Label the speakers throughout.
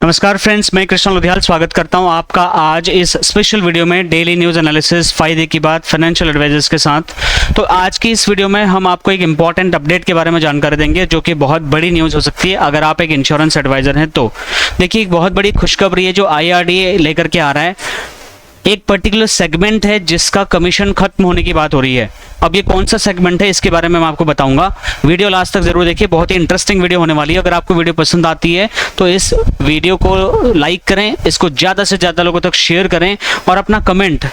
Speaker 1: नमस्कार फ्रेंड्स, मैं कृष्ण लुधियाल स्वागत करता हूं आपका आज इस स्पेशल वीडियो में डेली न्यूज़ एनालिसिस फायदे की बात फाइनेंशियल एडवाइजर्स के साथ। तो आज की इस वीडियो में हम आपको एक इंपॉर्टेंट अपडेट के बारे में जानकारी देंगे जो कि बहुत बड़ी न्यूज़ हो सकती है अगर आप एक इंश्योरेंस एडवाइज़र हैं तो। देखिए, एक बहुत बड़ी खुशखबरी है जो IRDA लेकर के आ रहा है। एक पर्टिकुलर सेगमेंट है जिसका कमीशन खत्म होने की बात हो रही है। अब ये कौन सा सेगमेंट है इसके बारे में मैं आपको बताऊंगा। वीडियो लास्ट तक जरूर देखिए, बहुत ही इंटरेस्टिंग वीडियो होने वाली है। अगर आपको वीडियो पसंद आती है तो इस वीडियो को लाइक करें, इसको ज़्यादा से ज़्यादा लोगों तक शेयर करें और अपना कमेंट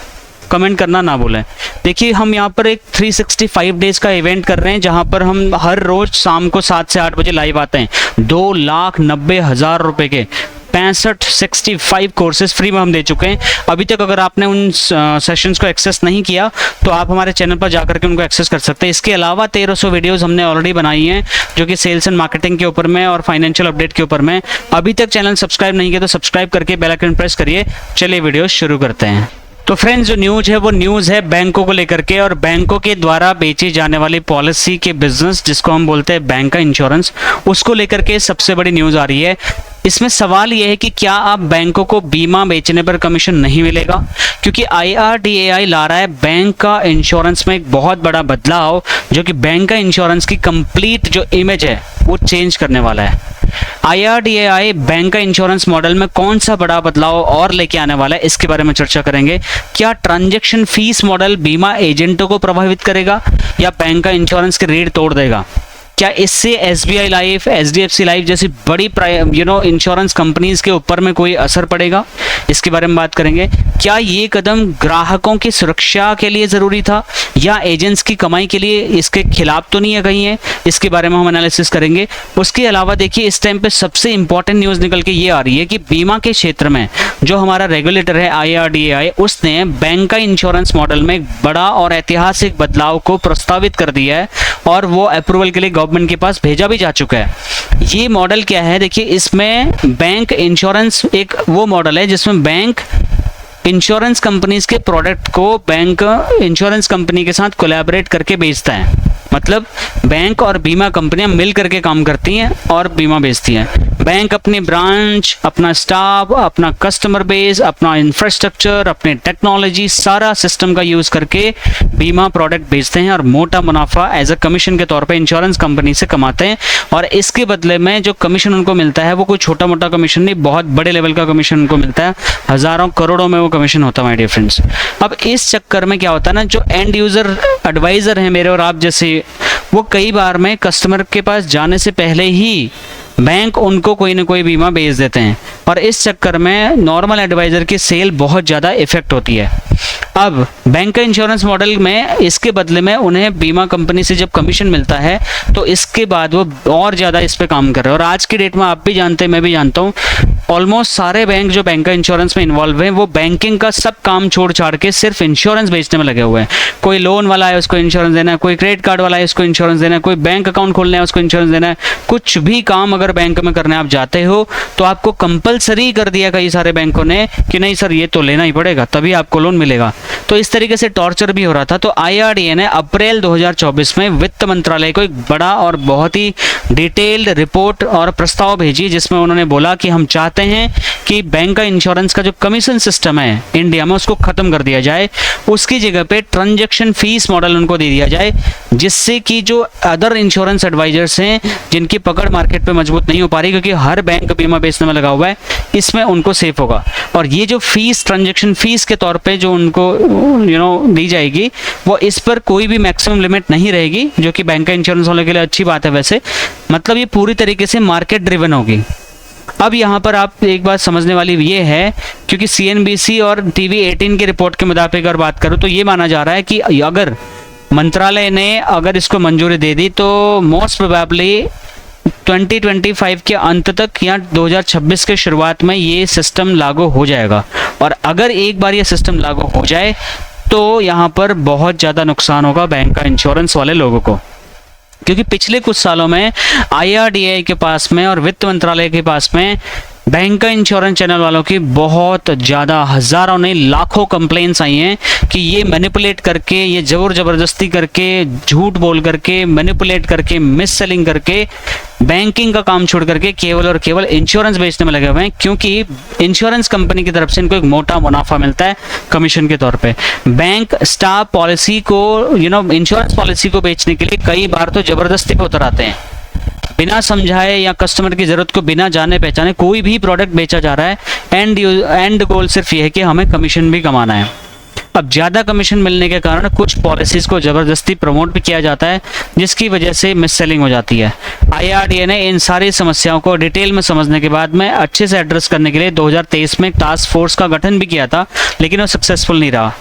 Speaker 1: करना ना भूलें। देखिए, हम यहाँ पर एक 365 डेज का इवेंट कर रहे हैं जहाँ पर हम हर रोज शाम को 7 से 8 बजे लाइव आते हैं। 2,90,000 रुपए के 65 कोर्सेज फ्री में हम दे चुके हैं। अभी तक अगर आपने उन सेशंस को एक्सेस नहीं किया तो आप हमारे चैनल पर जाकर के उनको एक्सेस कर सकते हैं। इसके अलावा 1300 वीडियोस हमने ऑलरेडी बनाई हैं जो कि सेल्स एंड मार्केटिंग के ऊपर में और फाइनेंशियल अपडेट के ऊपर में। अभी तक चैनल सब्सक्राइब नहीं किया तो सब्सक्राइब करके बेल आइकन प्रेस करिए। चलिए वीडियो शुरू करते हैं। तो फ्रेंड्स, जो न्यूज़ है वो न्यूज़ है बैंकों को लेकर के और बैंकों के द्वारा बेची जाने वाली पॉलिसी के बिजनेस जिसको हम बोलते हैं बैंक का इंश्योरेंस, उसको लेकर के सबसे बड़ी न्यूज़ आ रही है। इसमें सवाल यह है कि क्या आप बैंकों को बीमा बेचने पर कमीशन नहीं मिलेगा, क्योंकि IRDAI ला रहा है बैंक का इंश्योरेंस में एक बहुत बड़ा बदलाव जो कि बैंक का इंश्योरेंस की कंप्लीट जो इमेज है वो चेंज करने वाला है। IRDAI बैंक का इंश्योरेंस मॉडल में कौन सा बड़ा बदलाव और लेके आने वाला है इसके बारे में चर्चा करेंगे। क्या ट्रांजैक्शन फीस मॉडल बीमा एजेंटों को प्रभावित करेगा या बैंक का इंश्योरेंस के रेट तोड़ देगा? क्या इससे SBI लाइफ, HDFC लाइफ जैसी बड़ी इंश्योरेंस कंपनीज के ऊपर में कोई असर पड़ेगा? इसके बारे में बात करेंगे। क्या ये कदम ग्राहकों की सुरक्षा के लिए ज़रूरी था या एजेंट्स की कमाई के लिए इसके खिलाफ तो नहीं है कहीं है? इसके बारे में हम एनालिसिस करेंगे। उसके अलावा देखिए, इस टाइम पे सबसे इंपॉर्टेंट न्यूज़ निकल के ये आ रही है कि बीमा के क्षेत्र में जो हमारा रेगुलेटर है IRDAI, उसने बैंक का इंश्योरेंस मॉडल में एक बड़ा और ऐतिहासिक बदलाव को प्रस्तावित कर दिया है और वो अप्रूवल के लिए गवर्नमेंट के पास भेजा भी जा चुका है। ये मॉडल क्या है? देखिए, इसमें बैंक इंश्योरेंस एक वो मॉडल है जिसमें बैंक इंश्योरेंस कंपनीज के प्रोडक्ट को बैंक इंश्योरेंस कंपनी के साथ कोलैबोरेट करके बेचता है। मतलब बैंक और बीमा कंपनियां मिल करके काम करती हैं और बीमा बेचती हैं। बैंक अपनी ब्रांच, अपना स्टाफ, अपना कस्टमर बेस, अपना इंफ्रास्ट्रक्चर, अपनी टेक्नोलॉजी, सारा सिस्टम का यूज़ करके बीमा प्रोडक्ट बेचते हैं और मोटा मुनाफा एज अ कमीशन के तौर पे इंश्योरेंस कंपनी से कमाते हैं। और इसके बदले में जो कमीशन उनको मिलता है वो कोई छोटा मोटा कमीशन नहीं, बहुत बड़े लेवल का कमीशन उनको मिलता है। हज़ारों करोड़ों में वो कमीशन होता है माय डियर फ्रेंड्स। अब इस चक्कर में क्या होता है ना, जो एंड यूज़र एडवाइज़र हैं मेरे और आप जैसे, वो कई बार में कस्टमर के पास जाने से पहले ही बैंक उनको कोई ना कोई बीमा बेच देते हैं और इस चक्कर में नॉर्मल एडवाइज़र की सेल बहुत ज़्यादा इफेक्ट होती है। अब बैंक का इंश्योरेंस मॉडल में इसके बदले में उन्हें बीमा कंपनी से जब कमीशन मिलता है तो इसके बाद वो और ज़्यादा इस पे काम कर रहे हैं। और आज की डेट में आप भी जानते हैं, मैं भी जानता हूँ, ऑलमोस्ट सारे बैंक जो बैंक का इंश्योरेंस में इन्वॉल्व हैं वो बैंकिंग का सब काम छोड़ छाड़ के सिर्फ इंश्योरेंस बेचने में लगे हुए हैं। कोई लोन वाला है उसको इंश्योरेंस देना है, कोई क्रेडिट कार्ड वाला है उसको इंश्योरेंस देना है, कोई बैंक अकाउंट खोलना है उसको इंश्योरेंस देना है। कुछ भी काम अगर बैंक में करने आप जाते हो तो आपको कंपलसरी कर दिया कई सारे बैंकों ने कि नहीं सर ये तो लेना ही पड़ेगा तभी आपको लोन मिलेगा। तो इस तरीके से टॉर्चर भी हो रहा था। तो IRDA ने अप्रैल 2024 में वित्त मंत्रालय को एक बड़ा और बहुत ही डिटेल्ड रिपोर्ट और प्रस्ताव भेजी जिसमें उन्होंने बोला कि हम चाहते हैं कि बैंक का इंश्योरेंस का जो कमीशन सिस्टम है इंडिया में उसको खत्म कर दिया जाए। उसकी जगह पे ट्रांजैक्शन फीस मॉडल उनको दे दिया जाए जिससे कि जो अदर इंश्योरेंस एडवाइजर्स हैं जिनकी पकड़ मार्केट पे मजबूत नहीं हो पा रही क्योंकि हर बैंक बीमा बेचने में लगा हुआ है, इसमें उनको सेफ होगा। और ये जो फीस ट्रांजैक्शन फीस के तौर पे जो उनको दी जाएगी वो इस पर कोई भी मैक्सिमम लिमिट नहीं रहेगी, जो कि बैंक का इंश्योरेंस होने के लिए अच्छी बात है। वैसे मतलब ये पूरी तरीके से मार्केट ड्रिवन होगी। अब यहाँ पर आप एक बात समझने वाली ये है, क्योंकि CNBC और TV18 की रिपोर्ट के मुताबिक अगर बात करूँ तो ये माना जा रहा है कि अगर मंत्रालय ने अगर इसको मंजूरी दे दी तो मोस्ट प्रोबेबली 2025 के अंत तक या 2026 के शुरुआत में ये सिस्टम लागू हो जाएगा। और अगर एक बार ये सिस्टम लागू हो जाए तो यहाँ पर बहुत ज़्यादा नुकसान होगा बैंक का इंश्योरेंस वाले लोगों को, क्योंकि पिछले कुछ सालों में IRDAI के पास में और वित्त मंत्रालय के पास में बैंक का इंश्योरेंस चैनल वालों की बहुत ज़्यादा, हज़ारों नहीं लाखों कंप्लेंट्स आई हैं कि ये मैनिपुलेट करके, ये ज़बरदस्ती करके, झूठ बोल करके, मैनिपुलेट करके, मिस सेलिंग करके बैंकिंग का काम छोड़ करके केवल और केवल इंश्योरेंस बेचने में लगे हुए हैं, क्योंकि इंश्योरेंस कंपनी की तरफ से इनको एक मोटा मुनाफा मिलता है कमीशन के तौर पे। बैंक स्टाफ पॉलिसी को, इंश्योरेंस पॉलिसी को बेचने के लिए कई बार तो ज़बरदस्ती पे उतर आते हैं, बिना समझाए या कस्टमर की ज़रूरत को बिना जाने पहचाने कोई भी प्रोडक्ट बेचा जा रहा है। एंड गोल सिर्फ ये है कि हमें कमीशन भी कमाना है। अब ज़्यादा कमीशन मिलने के कारण कुछ पॉलिसीज़ को ज़बरदस्ती प्रमोट भी किया जाता है, जिसकी वजह से मिस सेलिंग हो जाती है। IRDA ने इन सारी समस्याओं को डिटेल में समझने के बाद में अच्छे से एड्रेस करने के लिए 2023 में एक टास्क फोर्स का गठन भी किया था, लेकिन वो सक्सेसफुल नहीं रहा।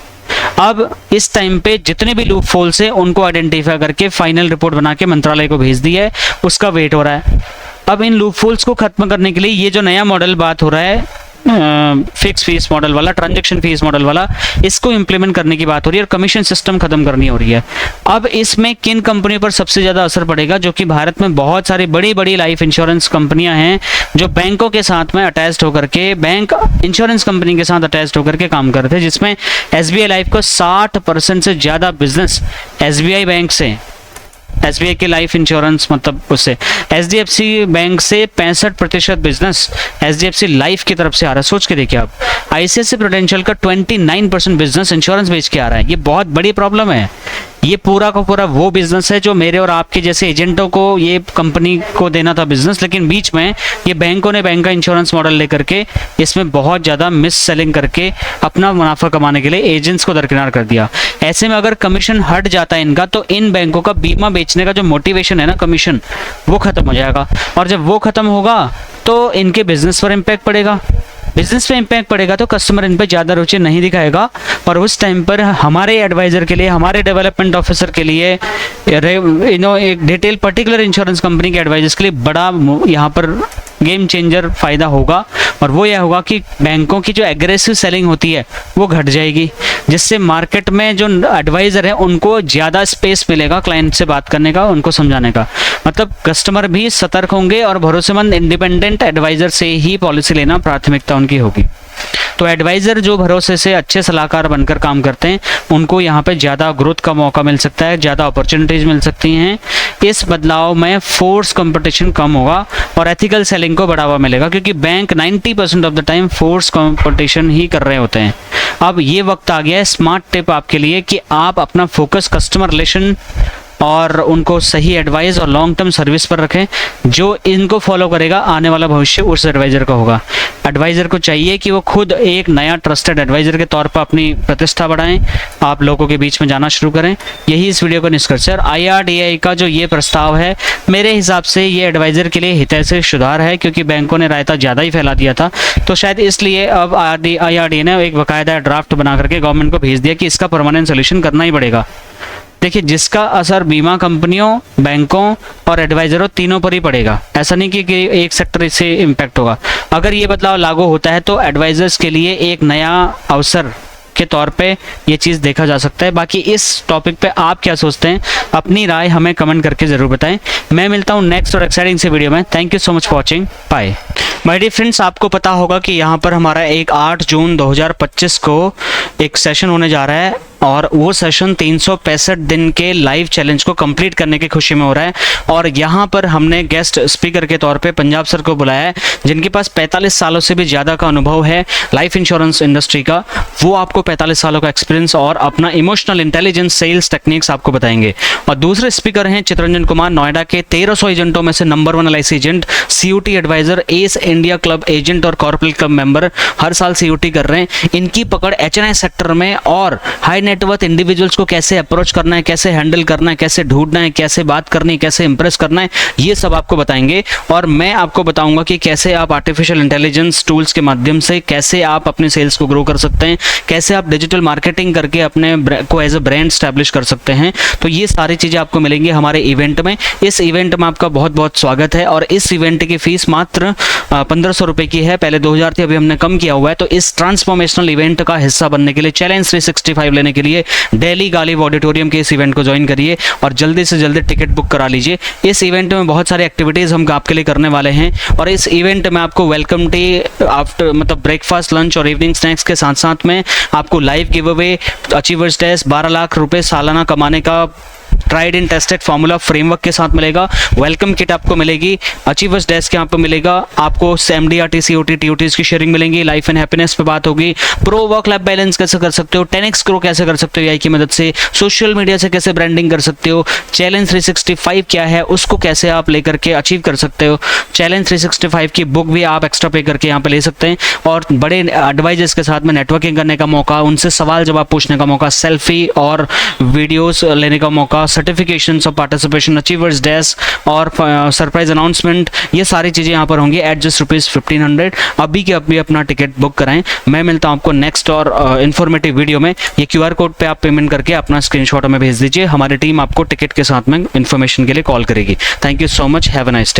Speaker 1: अब इस टाइम पे जितने भी लूप होल्स हैं उनको आइडेंटिफाई करके फाइनल रिपोर्ट बना के मंत्रालय को भेज दी है, उसका वेट हो रहा है। अब इन लूप होल्स को खत्म करने के लिए ये जो नया मॉडल बात हो रहा है, फिक्स फीस मॉडल वाला, ट्रांजैक्शन फीस मॉडल वाला, इसको इंप्लीमेंट करने की बात हो रही है और कमीशन सिस्टम खत्म करनी हो रही है। अब इसमें किन कंपनियों पर सबसे ज़्यादा असर पड़ेगा? जो कि भारत में बहुत सारी बड़ी बड़ी लाइफ इंश्योरेंस कंपनियां हैं जो बैंकों के साथ में अटैच्ड होकर के, बैंक इंश्योरेंस कंपनी के साथ अटैच्ड होकर के काम करते हैं, जिसमें SBI लाइफ को 60% से ज़्यादा बिजनेस SBI बैंक से, SBI के लाइफ इंश्योरेंस मतलब उससे, HDFC बैंक से 65% बिजनेस HDFC लाइफ की तरफ से आ रहा है। सोच के देखिए आप, ICICI प्रूडेंशियल का 29% बिजनेस इंश्योरेंस बेच के आ रहा है। ये बहुत बड़ी प्रॉब्लम है। ये पूरा का पूरा वो बिजनेस है जो मेरे और आपके जैसे एजेंटों को ये कंपनी को देना था बिजनेस, लेकिन बीच में ये बैंकों ने बैंक का इंश्योरेंस मॉडल लेकर के इसमें बहुत ज़्यादा मिस सेलिंग करके अपना मुनाफा कमाने के लिए एजेंट्स को दरकिनार कर दिया। ऐसे में अगर कमीशन हट जाता है इनका, तो इन बैंकों का बीमा बेचने का जो मोटिवेशन है ना, कमीशन, वो खत्म हो जाएगा। और जब वो खत्म होगा तो इनके बिजनेस पर इम्पैक्ट पड़ेगा। बिजनेस पे इम्पैक्ट पड़ेगा तो कस्टमर इन पे ज़्यादा रुचि नहीं दिखाएगा, और उस टाइम पर हमारे एडवाइज़र के लिए, हमारे डेवलपमेंट ऑफिसर के लिए, एक डिटेल पर्टिकुलर इंश्योरेंस कंपनी के एडवाइजर्स के लिए बड़ा यहाँ पर गेम चेंजर फ़ायदा होगा। और वो यह होगा कि बैंकों की जो एग्रेसिव सेलिंग होती है वो घट जाएगी, जिससे मार्केट में जो एडवाइज़र है उनको ज़्यादा स्पेस मिलेगा क्लाइंट से बात करने का, उनको समझाने का। मतलब कस्टमर भी सतर्क होंगे और भरोसेमंद इंडिपेंडेंट एडवाइज़र से ही पॉलिसी लेना प्राथमिकता उनकी होगी। तो एडवाइज़र जो भरोसे से अच्छे सलाहकार बनकर काम करते हैं उनको यहाँ पे ज़्यादा ग्रोथ का मौका मिल सकता है, ज़्यादा अपॉर्चुनिटीज़ मिल सकती हैं। इस बदलाव में फोर्स कंपटीशन कम होगा और एथिकल सेलिंग को बढ़ावा मिलेगा, क्योंकि bank 90% of the time force competition ही कर रहे होते हैं। अब ये वक्त आ गया है, स्मार्ट टिप आपके लिए, कि आप अपना फोकस कस्टमर रिलेशन और उनको सही एडवाइस और लॉन्ग टर्म सर्विस पर रखें। जो इनको फॉलो करेगा आने वाला भविष्य उस एडवाइज़र का होगा। एडवाइज़र को चाहिए कि वो खुद एक नया ट्रस्टेड एडवाइज़र के तौर पर अपनी प्रतिष्ठा बढ़ाएं, आप लोगों के बीच में जाना शुरू करें। यही इस वीडियो का निष्कर्ष है। और IRDA का जो ये प्रस्ताव है, मेरे हिसाब से ये एडवाइज़र के लिए हितैषी सुधार है, क्योंकि बैंकों ने रायता ज़्यादा ही फैला दिया था। तो शायद इसलिए अब IRDA ने एक बाकायदा ड्राफ्ट बना करके गवर्नमेंट को भेज दिया कि इसका परमानेंट सोल्यूशन करना ही पड़ेगा। देखिए, जिसका असर बीमा कंपनियों, बैंकों और एडवाइज़रों तीनों पर ही पड़ेगा। ऐसा नहीं कि एक सेक्टर इससे इम्पैक्ट होगा। अगर ये बदलाव लागू होता है तो एडवाइज़र्स के लिए एक नया अवसर के तौर पे ये चीज़ देखा जा सकता है। बाकी इस टॉपिक पे आप क्या सोचते हैं, अपनी राय हमें कमेंट करके ज़रूर बताएं। मैं मिलता हूँ नेक्स्ट और एक्साइटिंग से वीडियो में। Thank you so much for watching, bye. My dear friends, आपको पता होगा कि यहाँ पर हमारा एक 8 जून 2025 को एक सेशन होने जा रहा है, और वो सेशन 365 दिन के लाइव चैलेंज को कंप्लीट करने की खुशी में हो रहा है। और यहाँ पर हमने गेस्ट स्पीकर के तौर पे पंजाब सर को बुलाया है, जिनके पास 45 सालों से भी ज़्यादा का अनुभव है लाइफ इंश्योरेंस इंडस्ट्री का। वो आपको 45 सालों का एक्सपीरियंस और अपना इमोशनल इंटेलिजेंस सेल्स टेक्निक्स आपको बताएंगे। और दूसरे स्पीकर हैं चित्रंजन कुमार, नोएडा के 1300 एजेंटों में से number 1 LIC agent, CUT advisor, ace India club agent और कॉर्पोरेट क्लब मेंबर, हर साल CUT कर रहे हैं। इनकी पकड़ HNI सेक्टर में और हाई नेटवर्थ इंडिविजुअल्स को कैसे अप्रोच करना है, कैसे हैंडल करना है, कैसे ढूंढना है, कैसे बात करनी है, कैसे इंप्रेस करना है, ये सब आपको बताएंगे। और मैं आपको बताऊंगा कि कैसे आप आर्टिफिशियल इंटेलिजेंस टूल्स के माध्यम से कैसे आप अपने सेल्स को ग्रो कर सकते हैं, कैसे आप डिजिटल मार्केटिंग करके अपने को एज अ ब्रांड स्टैब्लिश कर सकते हैं। तो ये सारी चीज़ें आपको मिलेंगी हमारे इवेंट में। इस इवेंट में आपका बहुत बहुत स्वागत है। और इस इवेंट की फीस मात्र 1500 रुपये की है। पहले 2000 थी, अभी हमने कम किया हुआ है। तो इस ट्रांसफॉर्मेशनल इवेंट का हिस्सा बनने के लिए, चैलेंज 365 लेने के के लिए दिल्ली गालिब ऑडिटोरियम के इस इवेंट को ज्वाइन करिए और जल्दी से जल्दी टिकट बुक करा लीजिए। इस इवेंट में बहुत सारी एक्टिविटीज़ हम आपके लिए करने वाले हैं और इस इवेंट में आपको वेलकम टी आफ्टर मतलब ब्रेकफास्ट, लंच और इवनिंग स्नैक्स के साथ साथ में आपको live giveaway, achievers test, 12 lakh रुपए सालाना कमाने का tried and tested formula framework के साथ मिलेगा। वेलकम किट आपको मिलेगी, अचीवर्स डेस्क यहाँ पे मिलेगा आपको, MDRT, COT, TOTs की शेयरिंग मिलेंगी, लाइफ एंड हैप्पीनेस पे बात होगी, प्रो वर्क लाइफ बैलेंस कैसे कर सकते हो, 10x ग्रो कैसे कर सकते हो AI की मदद से, सोशल मीडिया से कैसे ब्रांडिंग कर सकते हो, चैलेंज 365 क्या है उसको कैसे आप लेकर के अचीव कर सकते हो, चैलेंज 365 की बुक भी आप एक्स्ट्रा पे करके यहाँ पे ले सकते हैं और बड़े एडवाइजर्स के साथ में नेटवर्किंग करने का मौका, उनसे सवाल जवाब पूछने का मौका, सेल्फी और वीडियोस लेने का मौका, certifications of participation, achievers desk और सरप्राइज अनाउंसमेंट, ये सारी चीज़ें यहाँ पर होंगी एट जस्ट ₹1500। अभी के अभी अपना टिकट बुक कराएं। मैं मिलता हूँ आपको नेक्स्ट और इन्फॉर्मेटिव वीडियो में। ये QR कोड पे आप पेमेंट करके अपना स्क्रीनशॉट हमें भेज दीजिए, हमारी टीम आपको टिकट के साथ में इन्फॉर्मेशन के लिए कॉल करेगी। Thank you so much, have a nice day.